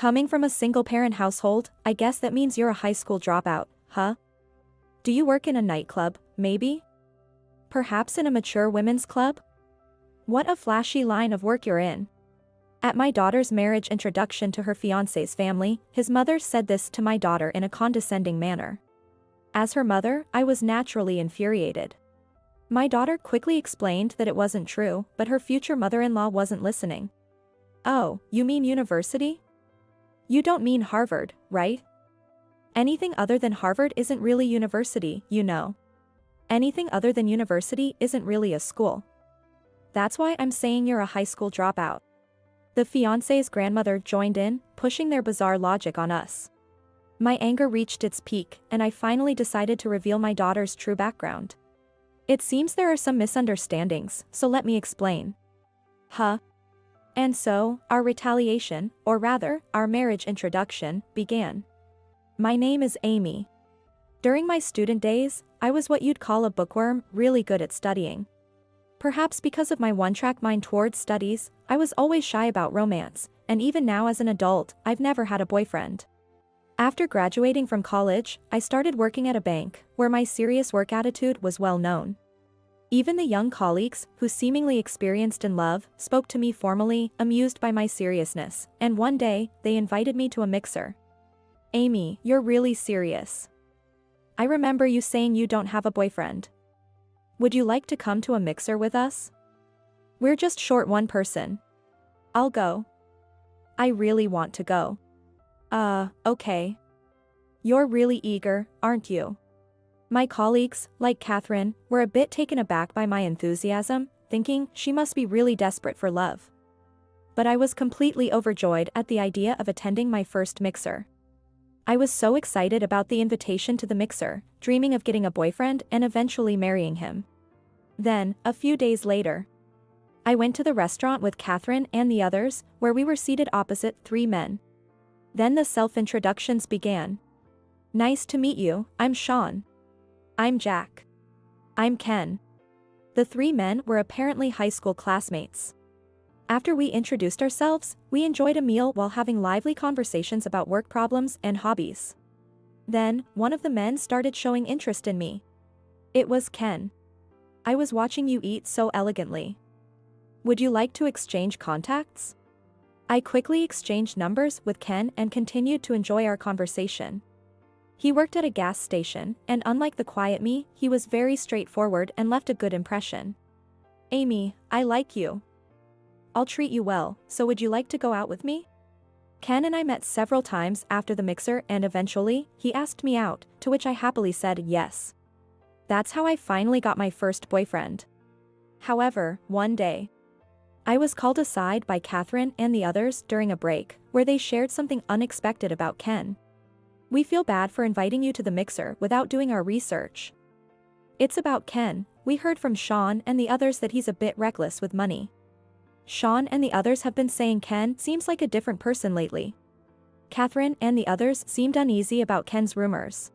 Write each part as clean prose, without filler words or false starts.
Coming from a single-parent household, I guess that means you're a high school dropout, huh? Do you work in a nightclub, maybe? Perhaps in a mature women's club? What a flashy line of work you're in. At my daughter's marriage introduction to her fiancé's family, his mother said this to my daughter in a condescending manner. As her mother, I was naturally infuriated. My daughter quickly explained that it wasn't true, but her future mother-in-law wasn't listening. Oh, you mean university? You don't mean Harvard, right? Anything other than Harvard isn't really university, you know. Anything other than university isn't really a school. That's why I'm saying you're a high school dropout. The fiancé's grandmother joined in, pushing their bizarre logic on us. My anger reached its peak, and I finally decided to reveal my daughter's true background. It seems there are some misunderstandings, so let me explain. Huh? And so, our retaliation, or rather, our marriage introduction, began. My name is Amy. During my student days, I was what you'd call a bookworm, really good at studying. Perhaps because of my one-track mind towards studies, I was always shy about romance, and even now as an adult, I've never had a boyfriend. After graduating from college, I started working at a bank, where my serious work attitude was well known. Even the young colleagues, who seemingly experienced in love, spoke to me formally, amused by my seriousness, and one day, they invited me to a mixer. Amy, you're really serious. I remember you saying you don't have a boyfriend. Would you like to come to a mixer with us? We're just short one person. I'll go. I really want to go. Okay. You're really eager, aren't you? My colleagues, like Catherine, were a bit taken aback by my enthusiasm, thinking she must be really desperate for love. But I was completely overjoyed at the idea of attending my first mixer. I was so excited about the invitation to the mixer, dreaming of getting a boyfriend and eventually marrying him. Then, a few days later, I went to the restaurant with Catherine and the others, where we were seated opposite 3 men. Then the self-introductions began. Nice to meet you, I'm Sean. I'm Jack. I'm Ken. The 3 men were apparently high school classmates. After we introduced ourselves, we enjoyed a meal while having lively conversations about work problems and hobbies. Then, one of the men started showing interest in me. It was Ken. I was watching you eat so elegantly. Would you like to exchange contacts? I quickly exchanged numbers with Ken and continued to enjoy our conversation. He worked at a gas station, and unlike the quiet me, he was very straightforward and left a good impression. Amy, I like you. I'll treat you well, so would you like to go out with me? Ken and I met several times after the mixer and eventually, he asked me out, to which I happily said yes. That's how I finally got my first boyfriend. However, one day, I was called aside by Catherine and the others during a break, where they shared something unexpected about Ken. We feel bad for inviting you to the mixer without doing our research. It's about Ken. We heard from Sean and the others that he's a bit reckless with money. Sean and the others have been saying Ken seems like a different person lately. Catherine and the others seemed uneasy about Ken's rumors.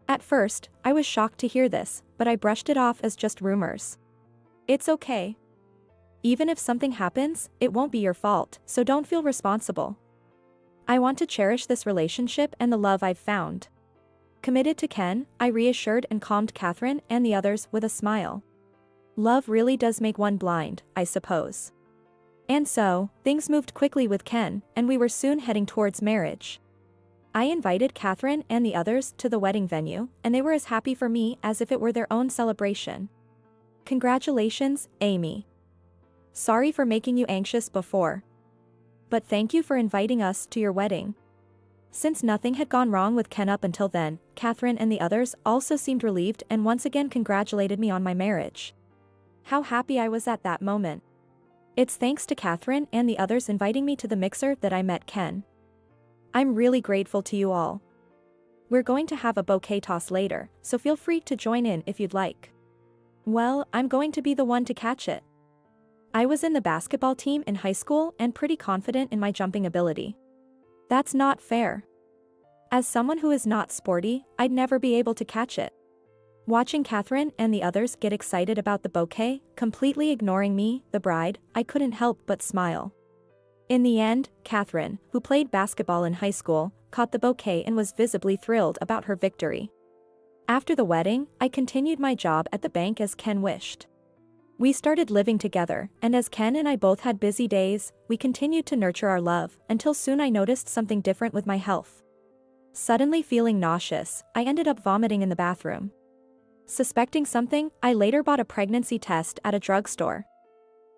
At first, I was shocked to hear this, but I brushed it off as just rumors. It's okay. Even if something happens, it won't be your fault, so don't feel responsible. I want to cherish this relationship and the love I've found. Committed to Ken, I reassured and calmed Catherine and the others with a smile. Love really does make one blind, I suppose. And so, things moved quickly with Ken, and we were soon heading towards marriage. I invited Catherine and the others to the wedding venue, and they were as happy for me as if it were their own celebration. Congratulations, Amy. Sorry for making you anxious before. But thank you for inviting us to your wedding. Since nothing had gone wrong with Ken up until then, Catherine and the others also seemed relieved and once again congratulated me on my marriage. How happy I was at that moment. It's thanks to Catherine and the others inviting me to the mixer that I met Ken. I'm really grateful to you all. We're going to have a bouquet toss later, so feel free to join in if you'd like. Well, I'm going to be the one to catch it. I was in the basketball team in high school and pretty confident in my jumping ability. That's not fair. As someone who is not sporty, I'd never be able to catch it. Watching Catherine and the others get excited about the bouquet, completely ignoring me, the bride, I couldn't help but smile. In the end, Catherine, who played basketball in high school, caught the bouquet and was visibly thrilled about her victory. After the wedding, I continued my job at the bank as Ken wished. We started living together, and as Ken and I both had busy days, we continued to nurture our love, until soon I noticed something different with my health. Suddenly feeling nauseous, I ended up vomiting in the bathroom. Suspecting something, I later bought a pregnancy test at a drugstore.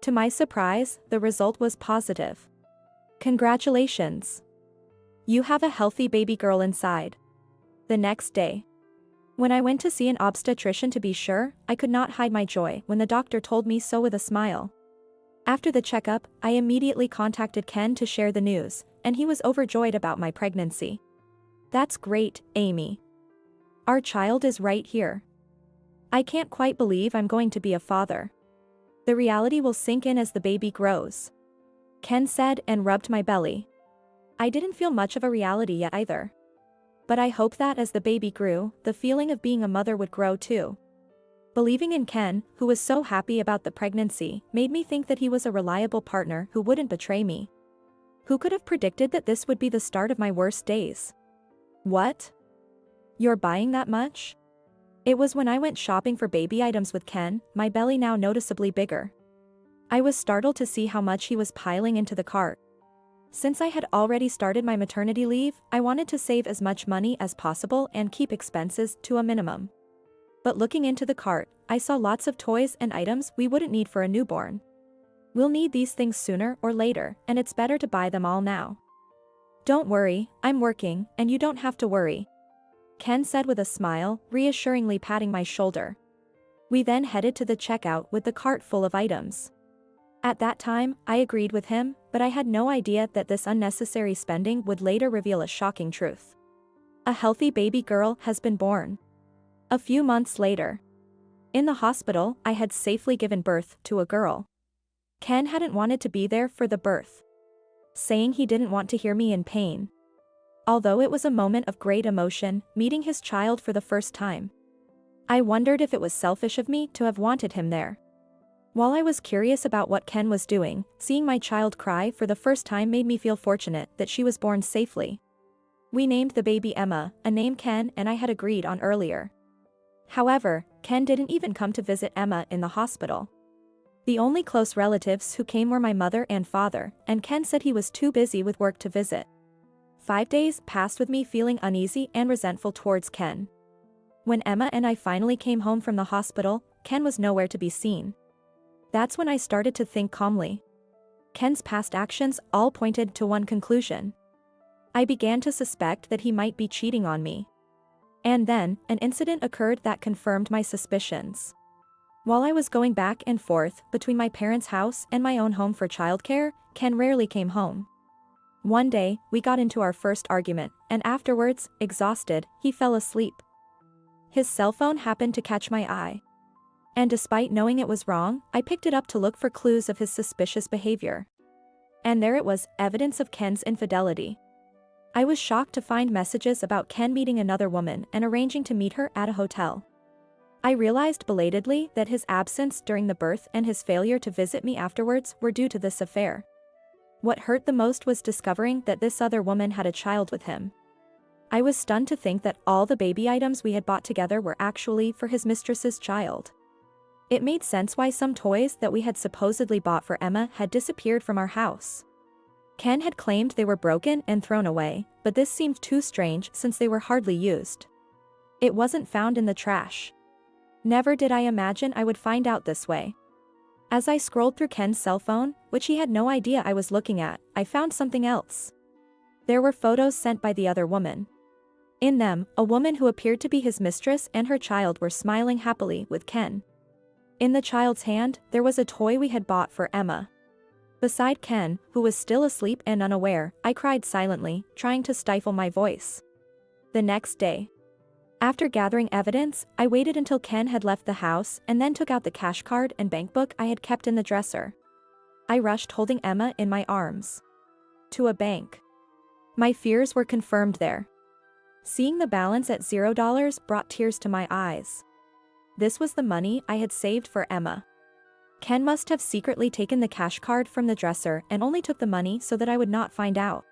To my surprise, the result was positive. Congratulations! You have a healthy baby girl inside. The next day, when I went to see an obstetrician to be sure, I could not hide my joy when the doctor told me so with a smile. After the checkup, I immediately contacted Ken to share the news, and he was overjoyed about my pregnancy. That's great, Amy. Our child is right here. I can't quite believe I'm going to be a father. The reality will sink in as the baby grows, Ken said and rubbed my belly. I didn't feel much of a reality yet either. But I hoped that as the baby grew, the feeling of being a mother would grow too. Believing in Ken, who was so happy about the pregnancy, made me think that he was a reliable partner who wouldn't betray me. Who could have predicted that this would be the start of my worst days? What? You're buying that much? It was when I went shopping for baby items with Ken, my belly now noticeably bigger. I was startled to see how much he was piling into the cart. Since I had already started my maternity leave, I wanted to save as much money as possible and keep expenses to a minimum. But looking into the cart, I saw lots of toys and items we wouldn't need for a newborn. We'll need these things sooner or later, and it's better to buy them all now. Don't worry, I'm working, and you don't have to worry, Ken said with a smile, reassuringly patting my shoulder. We then headed to the checkout with the cart full of items. At that time, I agreed with him, but I had no idea that this unnecessary spending would later reveal a shocking truth. A healthy baby girl has been born. A few months later, in the hospital, I had safely given birth to a girl. Ken hadn't wanted to be there for the birth, saying he didn't want to hear me in pain. Although it was a moment of great emotion, meeting his child for the first time, I wondered if it was selfish of me to have wanted him there. While I was curious about what Ken was doing, seeing my child cry for the first time made me feel fortunate that she was born safely. We named the baby Emma, a name Ken and I had agreed on earlier. However, Ken didn't even come to visit Emma in the hospital. The only close relatives who came were my mother and father, and Ken said he was too busy with work to visit. 5 days passed with me feeling uneasy and resentful towards Ken. When Emma and I finally came home from the hospital, Ken was nowhere to be seen. That's when I started to think calmly. Ken's past actions all pointed to one conclusion. I began to suspect that he might be cheating on me. And then, an incident occurred that confirmed my suspicions. While I was going back and forth between my parents' house and my own home for childcare, Ken rarely came home. One day, we got into our first argument, and afterwards, exhausted, he fell asleep. His cell phone happened to catch my eye. And despite knowing it was wrong, I picked it up to look for clues of his suspicious behavior. And there it was, evidence of Ken's infidelity. I was shocked to find messages about Ken meeting another woman and arranging to meet her at a hotel. I realized belatedly that his absence during the birth and his failure to visit me afterwards were due to this affair. What hurt the most was discovering that this other woman had a child with him. I was stunned to think that all the baby items we had bought together were actually for his mistress's child. It made sense why some toys that we had supposedly bought for Emma had disappeared from our house. Ken had claimed they were broken and thrown away, but this seemed too strange since they were hardly used. It wasn't found in the trash. Never did I imagine I would find out this way. As I scrolled through Ken's cell phone, which he had no idea I was looking at, I found something else. There were photos sent by the other woman. In them, a woman who appeared to be his mistress and her child were smiling happily with Ken. In the child's hand, there was a toy we had bought for Emma. Beside Ken, who was still asleep and unaware, I cried silently, trying to stifle my voice. The next day, after gathering evidence, I waited until Ken had left the house and then took out the cash card and bank book I had kept in the dresser. I rushed holding Emma in my arms to a bank. My fears were confirmed there. Seeing the balance at $0 brought tears to my eyes. This was the money I had saved for Emma. Ken must have secretly taken the cash card from the dresser and only took the money so that I would not find out.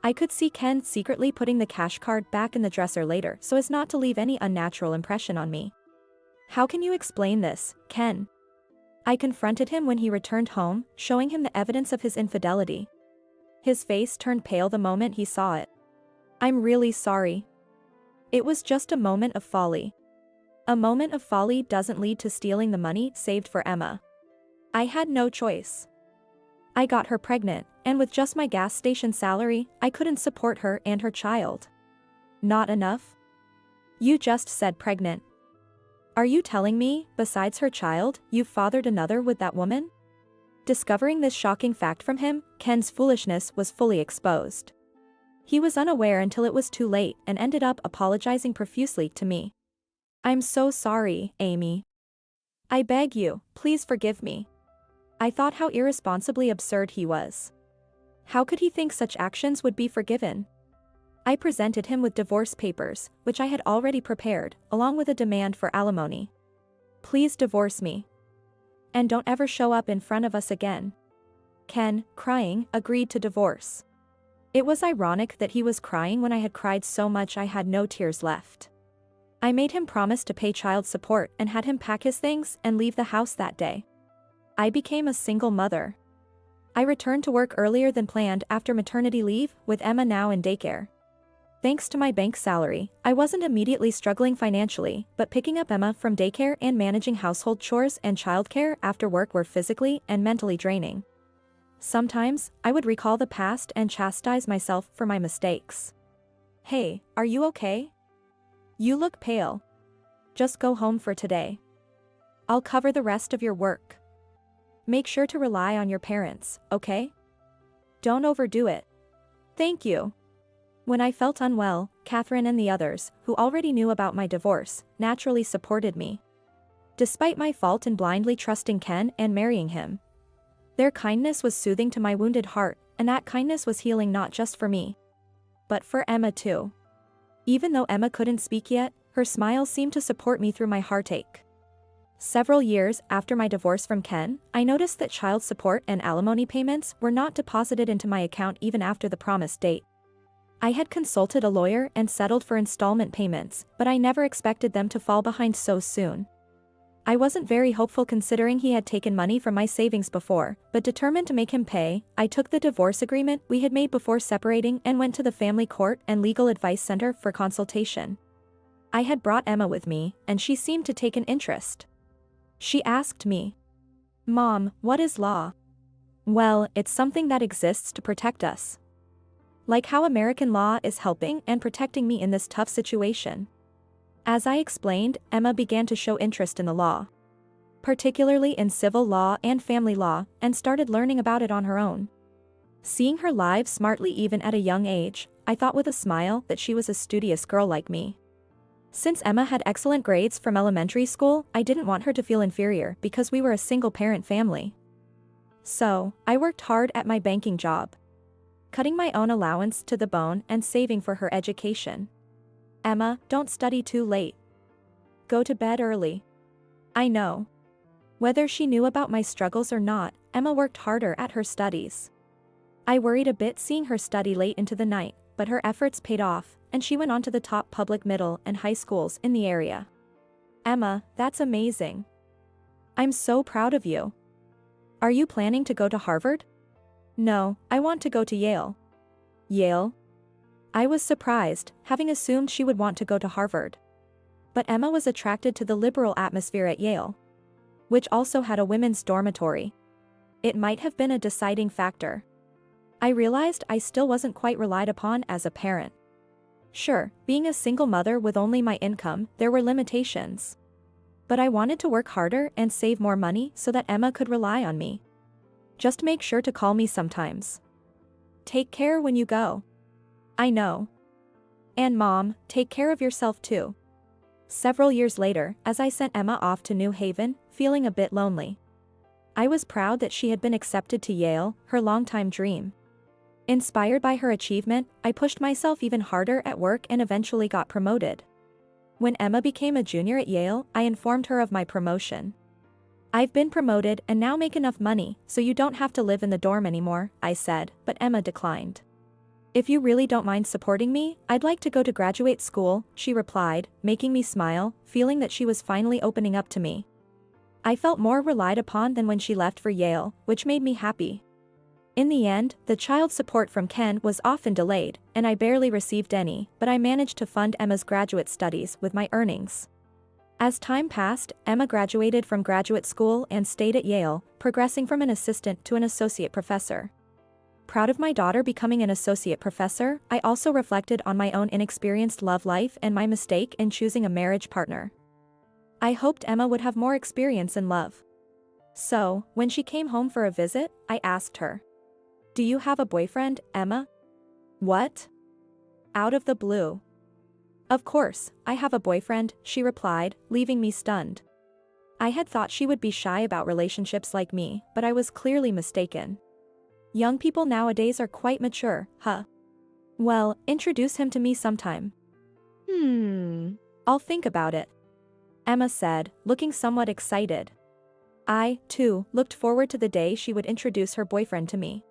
I could see Ken secretly putting the cash card back in the dresser later so as not to leave any unnatural impression on me. How can you explain this, Ken? I confronted him when he returned home, showing him the evidence of his infidelity. His face turned pale the moment he saw it. I'm really sorry. It was just a moment of folly. A moment of folly doesn't lead to stealing the money saved for Emma. I had no choice. I got her pregnant, and with just my gas station salary, I couldn't support her and her child. Not enough? You just said pregnant. Are you telling me, besides her child, you've fathered another with that woman? Discovering this shocking fact from him, Ken's foolishness was fully exposed. He was unaware until it was too late and ended up apologizing profusely to me. I'm so sorry, Amy. I beg you, please forgive me. I thought how irresponsibly absurd he was. How could he think such actions would be forgiven? I presented him with divorce papers, which I had already prepared, along with a demand for alimony. Please divorce me. And don't ever show up in front of us again. Ken, crying, agreed to divorce. It was ironic that he was crying when I had cried so much I had no tears left. I made him promise to pay child support and had him pack his things and leave the house that day. I became a single mother. I returned to work earlier than planned after maternity leave, with Emma now in daycare. Thanks to my bank salary, I wasn't immediately struggling financially, but picking up Emma from daycare and managing household chores and childcare after work were physically and mentally draining. Sometimes, I would recall the past and chastise myself for my mistakes. Hey, are you okay? You look pale. Just go home for today. I'll cover the rest of your work. Make sure to rely on your parents, okay? Don't overdo it. Thank you. When I felt unwell, Catherine and the others, who already knew about my divorce, naturally supported me. Despite my fault in blindly trusting Ken and marrying him. Their kindness was soothing to my wounded heart, and that kindness was healing not just for me, but for Emma too. Even though Emma couldn't speak yet, her smile seemed to support me through my heartache. Several years after my divorce from Ken, I noticed that child support and alimony payments were not deposited into my account even after the promised date. I had consulted a lawyer and settled for installment payments, but I never expected them to fall behind so soon. I wasn't very hopeful considering he had taken money from my savings before, but determined to make him pay, I took the divorce agreement we had made before separating and went to the family court and legal advice center for consultation. I had brought Emma with me, and she seemed to take an interest. She asked me, "Mom, what is law?" Well, it's something that exists to protect us. Like how American law is helping and protecting me in this tough situation. As I explained, Emma began to show interest in the law, particularly in civil law and family law, and started learning about it on her own. Seeing her live smartly even at a young age, I thought with a smile that she was a studious girl like me. Since Emma had excellent grades from elementary school, I didn't want her to feel inferior because we were a single-parent family. So, I worked hard at my banking job, cutting my own allowance to the bone and saving for her education. Emma, don't study too late. Go to bed early. I know. Whether she knew about my struggles or not, Emma worked harder at her studies. I worried a bit seeing her study late into the night, but her efforts paid off, and she went on to the top public middle and high schools in the area. Emma, that's amazing. I'm so proud of you. Are you planning to go to Harvard? No, I want to go to Yale. Yale? I was surprised, having assumed she would want to go to Harvard. But Emma was attracted to the liberal atmosphere at Yale, which also had a women's dormitory. It might have been a deciding factor. I realized I still wasn't quite relied upon as a parent. Sure, being a single mother with only my income, there were limitations. But I wanted to work harder and save more money so that Emma could rely on me. Just make sure to call me sometimes. Take care when you go. I know. And Mom, take care of yourself too. Several years later, as I sent Emma off to New Haven, feeling a bit lonely. I was proud that she had been accepted to Yale, her longtime dream. Inspired by her achievement, I pushed myself even harder at work and eventually got promoted. When Emma became a junior at Yale, I informed her of my promotion. I've been promoted and now make enough money, so you don't have to live in the dorm anymore, I said, but Emma declined. If you really don't mind supporting me, I'd like to go to graduate school, she replied, making me smile, feeling that she was finally opening up to me. I felt more relied upon than when she left for Yale, which made me happy. In the end, the child support from Ken was often delayed, and I barely received any, but I managed to fund Emma's graduate studies with my earnings. As time passed, Emma graduated from graduate school and stayed at Yale, progressing from an assistant to an associate professor. Proud of my daughter becoming an associate professor, I also reflected on my own inexperienced love life and my mistake in choosing a marriage partner. I hoped Emma would have more experience in love. So, when she came home for a visit, I asked her, "Do you have a boyfriend, Emma?" "What?" Out of the blue. "Of course, I have a boyfriend," she replied, leaving me stunned. I had thought she would be shy about relationships like me, but I was clearly mistaken. Young people nowadays are quite mature, huh? "Well, introduce him to me sometime." I'll think about it," Emma said, looking somewhat excited. I, too, looked forward to the day she would introduce her boyfriend to me.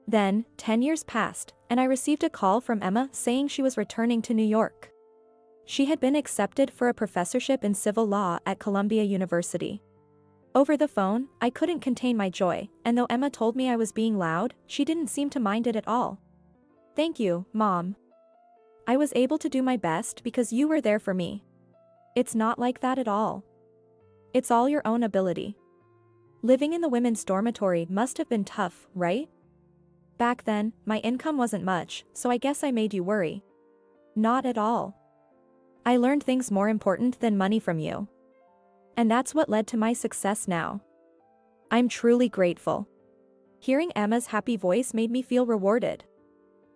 Then, 10 years passed, and I received a call from Emma saying she was returning to New York. She had been accepted for a professorship in civil law at Columbia University. Over the phone, I couldn't contain my joy, and though Emma told me I was being loud, she didn't seem to mind it at all. "Thank you, Mom. I was able to do my best because you were there for me." "It's not like that at all. It's all your own ability. Living in the women's dormitory must have been tough, right?" "Back then, my income wasn't much, so I guess I made you worry." "Not at all. I learned things more important than money from you. And that's what led to my success now. I'm truly grateful." Hearing Emma's happy voice made me feel rewarded.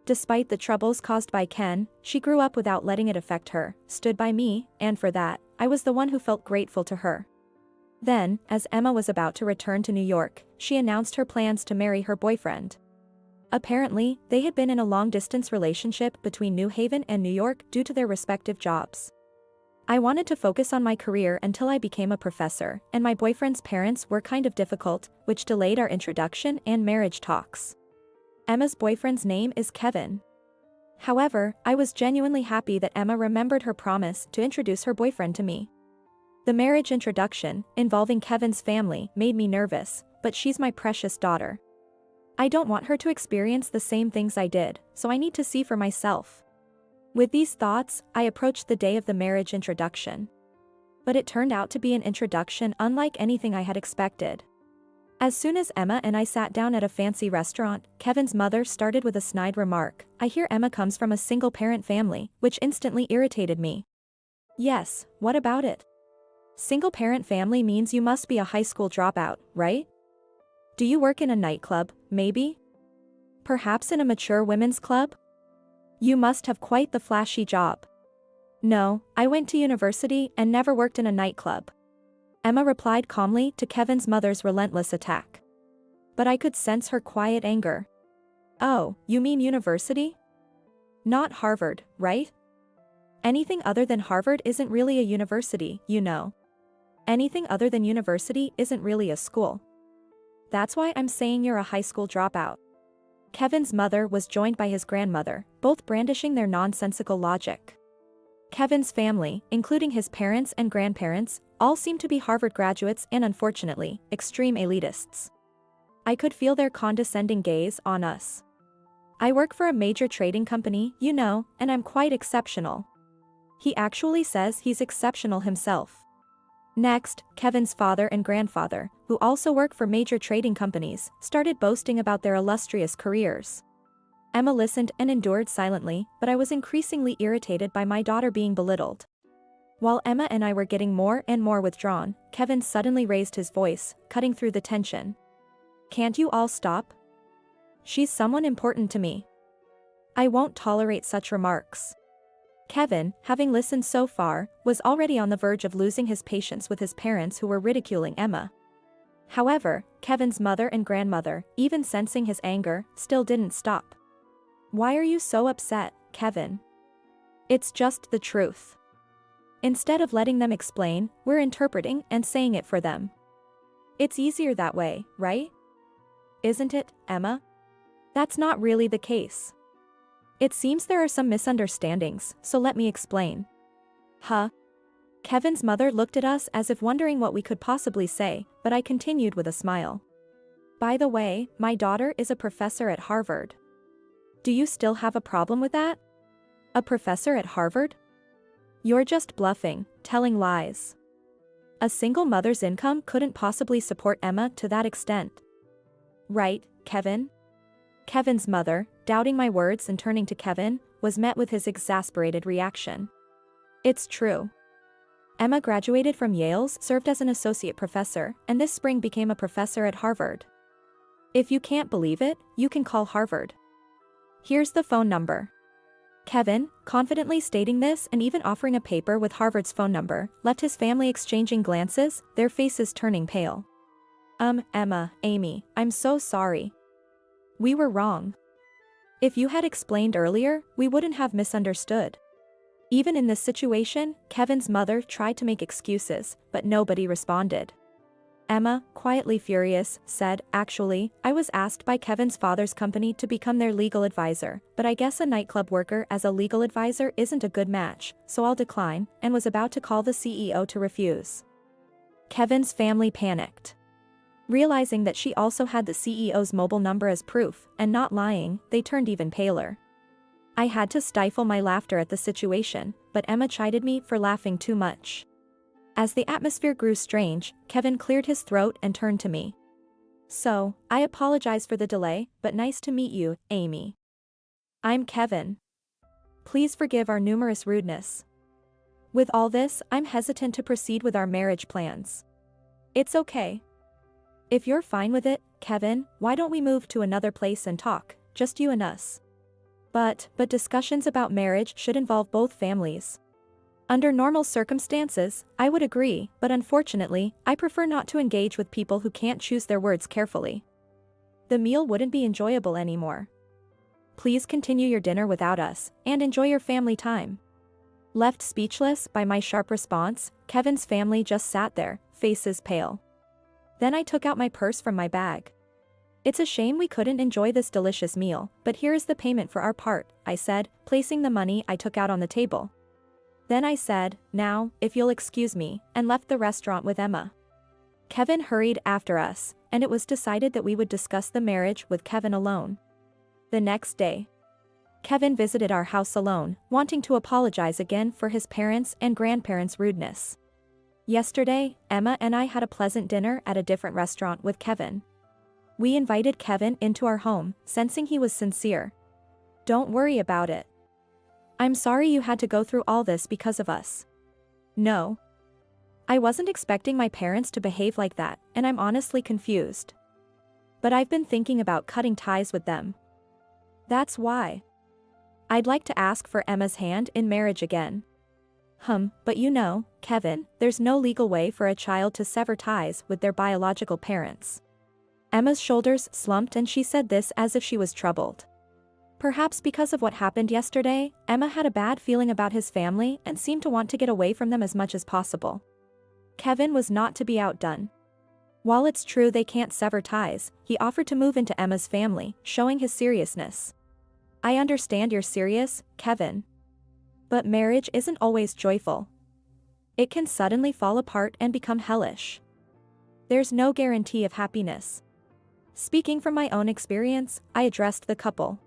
Despite the troubles caused by Ken, she grew up without letting it affect her, stood by me, and for that, I was the one who felt grateful to her. Then, as Emma was about to return to New York, she announced her plans to marry her boyfriend. Apparently, they had been in a long-distance relationship between New Haven and New York due to their respective jobs. I wanted to focus on my career until I became a professor, and my boyfriend's parents were kind of difficult, which delayed our introduction and marriage talks. Emma's boyfriend's name is Kevin. However, I was genuinely happy that Emma remembered her promise to introduce her boyfriend to me. The marriage introduction, involving Kevin's family, made me nervous, but she's my precious daughter. I don't want her to experience the same things I did, so I need to see for myself. With these thoughts, I approached the day of the marriage introduction. But it turned out to be an introduction unlike anything I had expected. As soon as Emma and I sat down at a fancy restaurant, Kevin's mother started with a snide remark, "I hear Emma comes from a single-parent family," which instantly irritated me. "Yes, what about it? Single-parent family means you must be a high school dropout, right? Do you work in a nightclub, maybe? Perhaps in a mature women's club? You must have quite the flashy job." "No, I went to university and never worked in a nightclub," Emma replied calmly to Kevin's mother's relentless attack. But I could sense her quiet anger. "Oh, you mean university? Not Harvard, right? Anything other than Harvard isn't really a university, you know. Anything other than university isn't really a school. That's why I'm saying you're a high school dropout." Kevin's mother was joined by his grandmother, both brandishing their nonsensical logic. Kevin's family, including his parents and grandparents, all seemed to be Harvard graduates and unfortunately, extreme elitists. I could feel their condescending gaze on us. "I work for a major trading company, you know, and I'm quite exceptional." He actually says he's exceptional himself. Next, Kevin's father and grandfather, who also work for major trading companies, started boasting about their illustrious careers. Emma listened and endured silently, but I was increasingly irritated by my daughter being belittled. While Emma and I were getting more and more withdrawn, Kevin suddenly raised his voice, cutting through the tension. "Can't you all stop? She's someone important to me. I won't tolerate such remarks." Kevin, having listened so far, was already on the verge of losing his patience with his parents who were ridiculing Emma. However, Kevin's mother and grandmother, even sensing his anger, still didn't stop. "Why are you so upset, Kevin? It's just the truth." Instead of letting them explain, we're interpreting and saying it for them. It's easier that way, right? Isn't it, Emma? That's not really the case. It seems there are some misunderstandings, so let me explain. Huh? Kevin's mother looked at us as if wondering what we could possibly say, but I continued with a smile. By the way, my daughter is a professor at Harvard. Do you still have a problem with that? A professor at Harvard? You're just bluffing, telling lies. A single mother's income couldn't possibly support Emma to that extent. Right, Kevin? Kevin's mother, doubting my words and turning to Kevin, was met with his exasperated reaction. It's true. Emma graduated from Yale's, served as an associate professor, and this spring became a professor at Harvard. If you can't believe it, you can call Harvard. Here's the phone number. Kevin, confidently stating this and even offering a paper with Harvard's phone number, left his family exchanging glances, their faces turning pale. Emma, Amy, I'm so sorry. We were wrong. If you had explained earlier, we wouldn't have misunderstood. Even in this situation, Kevin's mother tried to make excuses, but nobody responded. Emma, quietly furious, said, "Actually, I was asked by Kevin's father's company to become their legal advisor, but I guess a nightclub worker as a legal advisor isn't a good match, so I'll decline," and was about to call the CEO to refuse. Kevin's family panicked. Realizing that she also had the CEO's mobile number as proof, and not lying, they turned even paler. I had to stifle my laughter at the situation, but Emma chided me for laughing too much. As the atmosphere grew strange, Kevin cleared his throat and turned to me. "So, I apologize for the delay, but nice to meet you, Amy. I'm Kevin. Please forgive our numerous rudeness. With all this, I'm hesitant to proceed with our marriage plans." "It's okay. If you're fine with it, Kevin, why don't we move to another place and talk, just you and us?" But discussions about marriage should involve both families. Under normal circumstances, I would agree, but unfortunately, I prefer not to engage with people who can't choose their words carefully. The meal wouldn't be enjoyable anymore. Please continue your dinner without us, and enjoy your family time. Left speechless by my sharp response, Kevin's family just sat there, faces pale. Then I took out my purse from my bag. "It's a shame we couldn't enjoy this delicious meal, but here is the payment for our part," I said, placing the money I took out on the table. Then I said, "Now, if you'll excuse me," and left the restaurant with Emma. Kevin hurried after us, and it was decided that we would discuss the marriage with Kevin alone. The next day, Kevin visited our house alone, wanting to apologize again for his parents' and grandparents' rudeness. Yesterday, Emma and I had a pleasant dinner at a different restaurant with Kevin. We invited Kevin into our home, sensing he was sincere. "Don't worry about it. I'm sorry you had to go through all this because of us." "No. I wasn't expecting my parents to behave like that, and I'm honestly confused. But I've been thinking about cutting ties with them. That's why. I'd like to ask for Emma's hand in marriage again." But you know, Kevin, there's no legal way for a child to sever ties with their biological parents." Emma's shoulders slumped and she said this as if she was troubled. Perhaps because of what happened yesterday, Emma had a bad feeling about his family and seemed to want to get away from them as much as possible. Kevin was not to be outdone. While it's true they can't sever ties, he offered to move into Emma's family, showing his seriousness. "I understand you're serious, Kevin. But marriage isn't always joyful. It can suddenly fall apart and become hellish. There's no guarantee of happiness." Speaking from my own experience, I addressed the couple.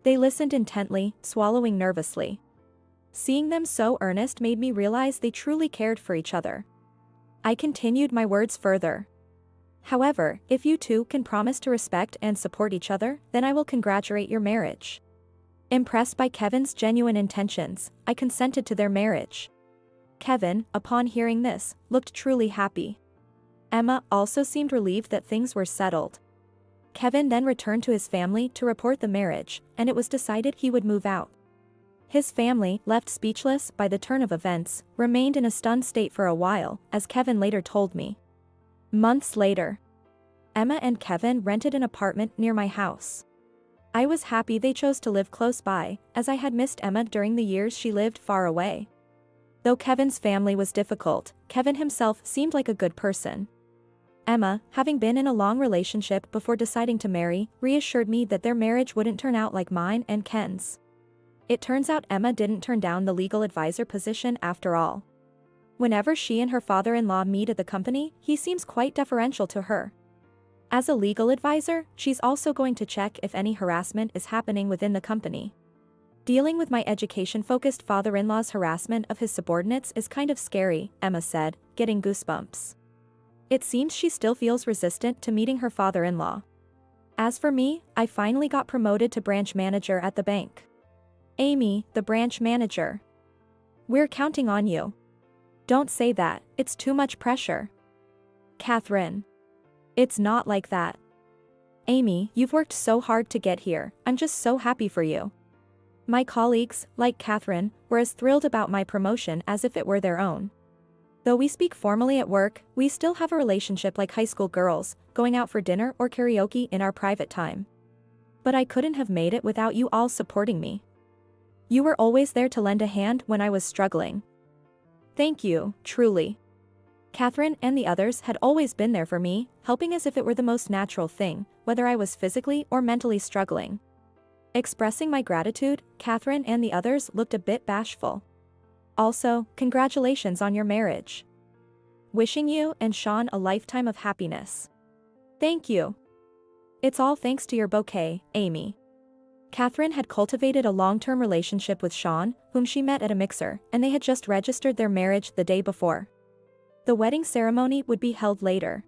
They listened intently, swallowing nervously. Seeing them so earnest made me realize they truly cared for each other. I continued my words further. "However, if you two can promise to respect and support each other, then I will congratulate your marriage." Impressed by Kevin's genuine intentions, I consented to their marriage. Kevin, upon hearing this, looked truly happy. Emma also seemed relieved that things were settled. Kevin then returned to his family to report the marriage, and it was decided he would move out. His family, left speechless by the turn of events, remained in a stunned state for a while, as Kevin later told me. Months later, Emma and Kevin rented an apartment near my house. I was happy they chose to live close by, as I had missed Emma during the years she lived far away. Though Kevin's family was difficult, Kevin himself seemed like a good person. Emma, having been in a long relationship before deciding to marry, reassured me that their marriage wouldn't turn out like mine and Ken's. It turns out Emma didn't turn down the legal advisor position after all. Whenever she and her father-in-law meet at the company, he seems quite deferential to her. As a legal advisor, she's also going to check if any harassment is happening within the company. Dealing with my education-focused father-in-law's harassment of his subordinates is kind of scary, Emma said, getting goosebumps. It seems she still feels resistant to meeting her father-in-law. As for me, I finally got promoted to branch manager at the bank. Amy, the branch manager. We're counting on you. Don't say that, it's too much pressure. Catherine. It's not like that. Amy, you've worked so hard to get here, I'm just so happy for you. My colleagues, like Catherine, were as thrilled about my promotion as if it were their own. Though we speak formally at work, we still have a relationship like high school girls, going out for dinner or karaoke in our private time. But I couldn't have made it without you all supporting me. You were always there to lend a hand when I was struggling. Thank you, truly. Catherine and the others had always been there for me, helping as if it were the most natural thing, whether I was physically or mentally struggling. Expressing my gratitude, Catherine and the others looked a bit bashful. Also, congratulations on your marriage. Wishing you and Sean a lifetime of happiness. Thank you. It's all thanks to your bouquet, Amy. Catherine had cultivated a long-term relationship with Sean, whom she met at a mixer, and they had just registered their marriage the day before. The wedding ceremony would be held later.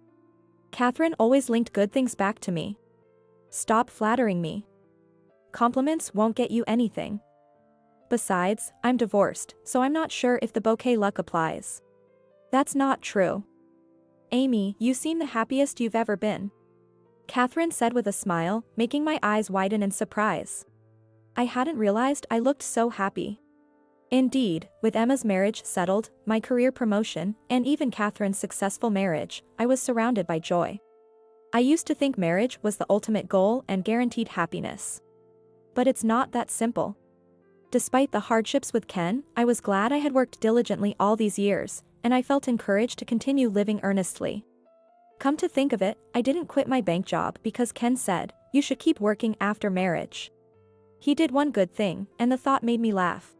Catherine always linked good things back to me. Stop flattering me. Compliments won't get you anything. Besides, I'm divorced, so I'm not sure if the bouquet luck applies. That's not true. Amy, you seem the happiest you've ever been. Catherine said with a smile, making my eyes widen in surprise. I hadn't realized I looked so happy. Indeed, with Emma's marriage settled, my career promotion, and even Catherine's successful marriage, I was surrounded by joy. I used to think marriage was the ultimate goal and guaranteed happiness. But it's not that simple. Despite the hardships with Ken, I was glad I had worked diligently all these years, and I felt encouraged to continue living earnestly. Come to think of it, I didn't quit my bank job because Ken said, "You should keep working after marriage." He did one good thing, and the thought made me laugh.